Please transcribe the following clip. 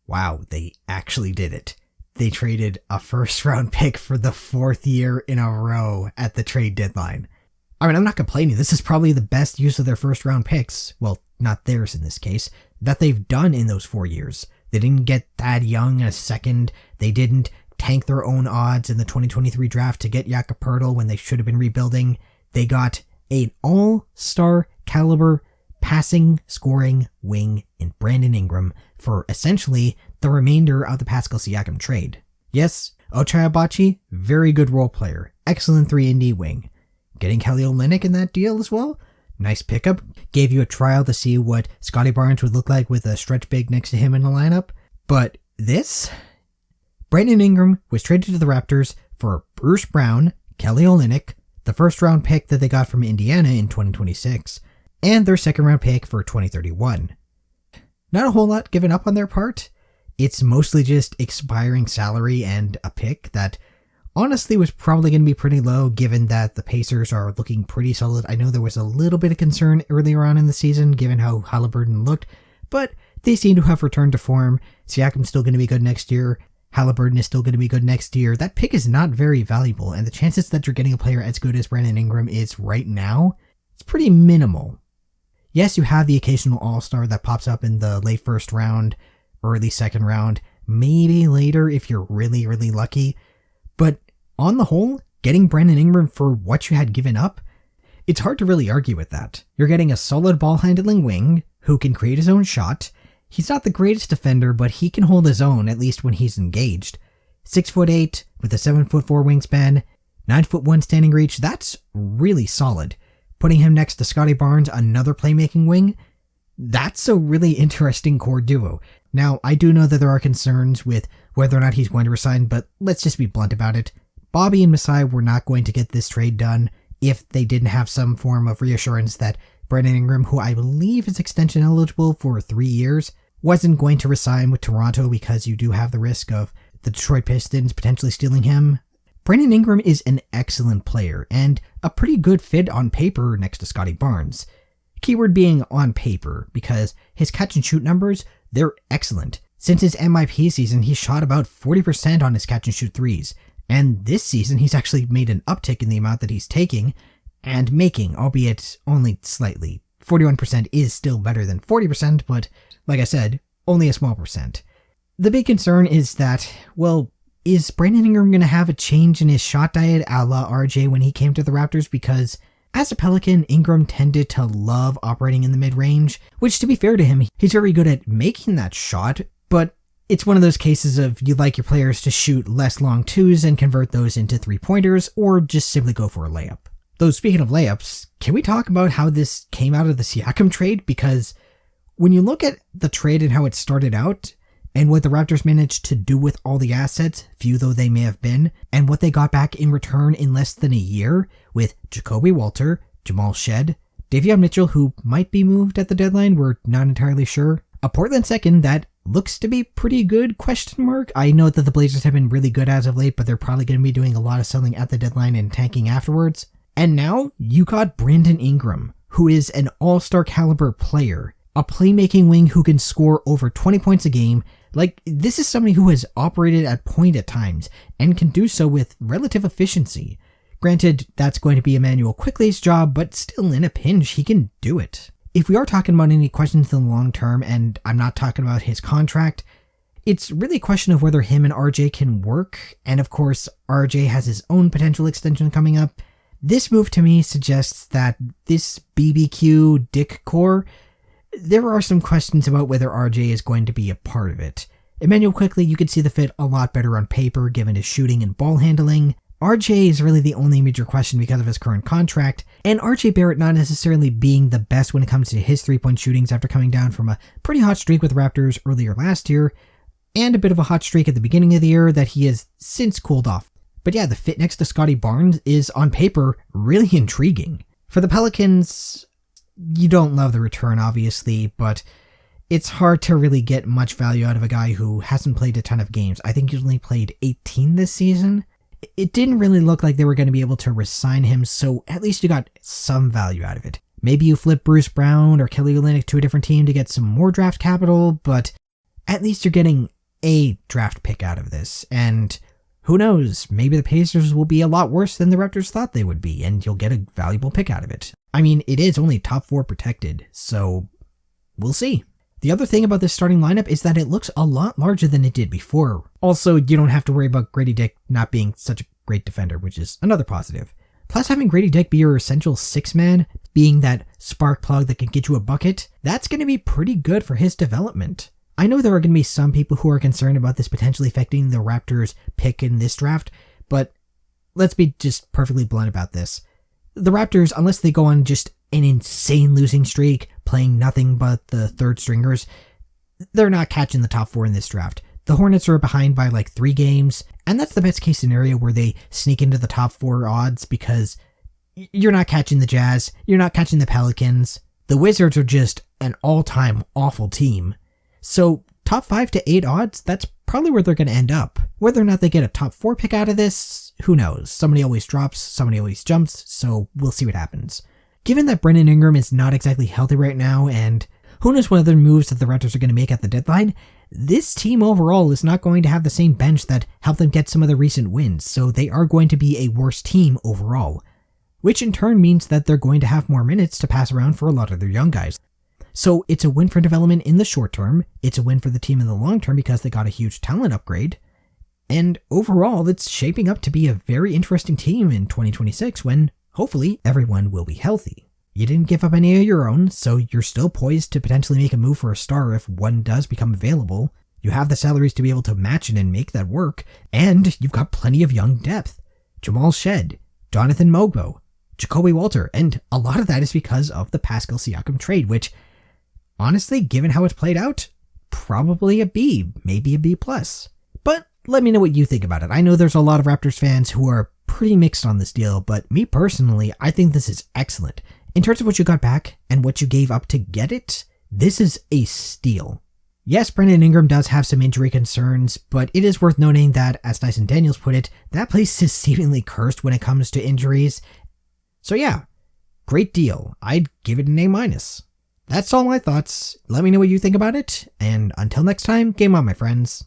Wow, they actually did it. They traded a first-round pick for the 4th year in a row at the trade deadline. I mean, I'm not complaining. This is probably the best use of their first-round picks. Well, not theirs in this case. That they've done in those 4 years. They didn't get Thad Young a second. They didn't tank their own odds in the 2023 draft to get Jakob Poeltl when they should have been rebuilding. They got an all-star caliber passing, scoring wing in Brandon Ingram for essentially the remainder of the Pascal Siakam trade. Yes, Ochai Agbaji, very good role player, excellent 3-and-D wing. Getting Kelly Olynyk in that deal as well, nice pickup. Gave you a trial to see what Scotty Barnes would look like with a stretch big next to him in the lineup. But this? Brandon Ingram was traded to the Raptors for Bruce Brown, Kelly Olynyk, the first round pick that they got from Indiana in 2026, and their second round pick for 2031. Not a whole lot given up on their part. It's mostly just expiring salary and a pick that honestly was probably going to be pretty low given that the Pacers are looking pretty solid. I know there was a little bit of concern earlier on in the season given how Haliburton looked, but they seem to have returned to form. Siakam's still going to be good next year. Haliburton is still going to be good next year. That pick is not very valuable, and the chances that you're getting a player as good as Brandon Ingram is right now, it's pretty minimal. Yes, you have the occasional all-star that pops up in the late first round, early second round, maybe later if you're really, really lucky. But on the whole, getting Brandon Ingram for what you had given up, it's hard to really argue with that. You're getting a solid ball-handling wing who can create his own shot. He's not the greatest defender, but he can hold his own, at least when he's engaged. 6'8", with a 7'4" wingspan, 9'1" standing reach, that's really solid. Putting him next to Scotty Barnes, another playmaking wing, that's a really interesting core duo. Now, I do know that there are concerns with whether or not he's going to resign, but let's just be blunt about it. Bobby and Masai were not going to get this trade done if they didn't have some form of reassurance that Brandon Ingram, who I believe is extension eligible for 3 years, wasn't going to resign with Toronto because you do have the risk of the Detroit Pistons potentially stealing him. Brandon Ingram is an excellent player and a pretty good fit on paper next to Scotty Barnes. Keyword being on paper, because his catch and shoot numbers, they're excellent. Since his MIP season, he's shot about 40% on his catch and shoot threes, and this season he's actually made an uptick in the amount that he's taking and making, albeit only slightly. 41% is still better than 40%, but like I said, only a small percent. The big concern is that, well, is Brandon Ingram going to have a change in his shot diet a la RJ when he came to the Raptors? Because as a Pelican, Ingram tended to love operating in the mid-range, which to be fair to him, he's very good at making that shot, but it's one of those cases of you like your players to shoot less long twos and convert those into three-pointers, or just simply go for a layup. Though speaking of layups, can we talk about how this came out of the Siakam trade? Because when you look at the trade and how it started out, and what the Raptors managed to do with all the assets, few though they may have been, and what they got back in return in less than a year, with Jacoby Walter, Jamal Shed, Davion Mitchell, who might be moved at the deadline, we're not entirely sure, a Portland second that looks to be pretty good, ? I know that the Blazers have been really good as of late, but they're probably going to be doing a lot of selling at the deadline and tanking afterwards. And now, you got Brandon Ingram, who is an all-star caliber player, a playmaking wing who can score over 20 points a game. Like, this is somebody who has operated at point at times, and can do so with relative efficiency. Granted, that's going to be Immanuel Quickley's job, but still in a pinch, he can do it. If we are talking about any questions in the long term, and I'm not talking about his contract, it's really a question of whether him and RJ can work, and of course, RJ has his own potential extension coming up. This move to me suggests that this BBQ Dick core, there are some questions about whether RJ is going to be a part of it. Immanuel Quickley, you could see the fit a lot better on paper given his shooting and ball handling. RJ is really the only major question because of his current contract, and RJ Barrett not necessarily being the best when it comes to his three-point shootings after coming down from a pretty hot streak with the Raptors earlier last year, and a bit of a hot streak at the beginning of the year that he has since cooled off. But yeah, the fit next to Scotty Barnes is, on paper, really intriguing. For the Pelicans, you don't love the return, obviously, but it's hard to really get much value out of a guy who hasn't played a ton of games. I think he's only played 18 this season. It didn't really look like they were going to be able to re-sign him, so at least you got some value out of it. Maybe you flip Bruce Brown or Kelly Olynyk to a different team to get some more draft capital, but at least you're getting a draft pick out of this, and who knows, maybe the Pacers will be a lot worse than the Raptors thought they would be, and you'll get a valuable pick out of it. I mean, it is only top 4 protected, so we'll see. The other thing about this starting lineup is that it looks a lot larger than it did before. Also, you don't have to worry about Grady Dick not being such a great defender, which is another positive. Plus, having Grady Dick be your essential 6-man, being that spark plug that can get you a bucket, that's going to be pretty good for his development. I know there are going to be some people who are concerned about this potentially affecting the Raptors' pick in this draft, but let's be just perfectly blunt about this. The Raptors, unless they go on just an insane losing streak, playing nothing but the third stringers, they're not catching the top 4 in this draft. The Hornets are behind by like 3 games, and that's the best case scenario where they sneak into the top 4 odds because you're not catching the Jazz, you're not catching the Pelicans. The Wizards are just an all-time awful team. So top 5 to 8 odds, that's probably where they're going to end up. Whether or not they get a top 4 pick out of this, who knows? Somebody always drops, somebody always jumps, so we'll see what happens. Given that Brandon Ingram is not exactly healthy right now, and who knows what other moves that the Raptors are going to make at the deadline, this team overall is not going to have the same bench that helped them get some of the recent wins, so they are going to be a worse team overall. Which in turn means that they're going to have more minutes to pass around for a lot of their young guys. So it's a win for development in the short term, it's a win for the team in the long term because they got a huge talent upgrade, and overall it's shaping up to be a very interesting team in 2026 when hopefully everyone will be healthy. You didn't give up any of your own, so you're still poised to potentially make a move for a star if one does become available. You have the salaries to be able to match it and make that work, and you've got plenty of young depth. Jamal Shed, Jonathan Mogbo, Jacoby Walter, and a lot of that is because of the Pascal Siakam trade, which, honestly, given how it's played out, probably a B, maybe a B+. But let me know what you think about it. I know there's a lot of Raptors fans who are pretty mixed on this deal, but me personally, I think this is excellent. In terms of what you got back and what you gave up to get it, this is a steal. Yes, Brandon Ingram does have some injury concerns, but it is worth noting that, as Dyson Daniels put it, that place is seemingly cursed when it comes to injuries. So yeah, great deal. I'd give it an A-. That's all my thoughts. Let me know what you think about it, and until next time, game on, my friends.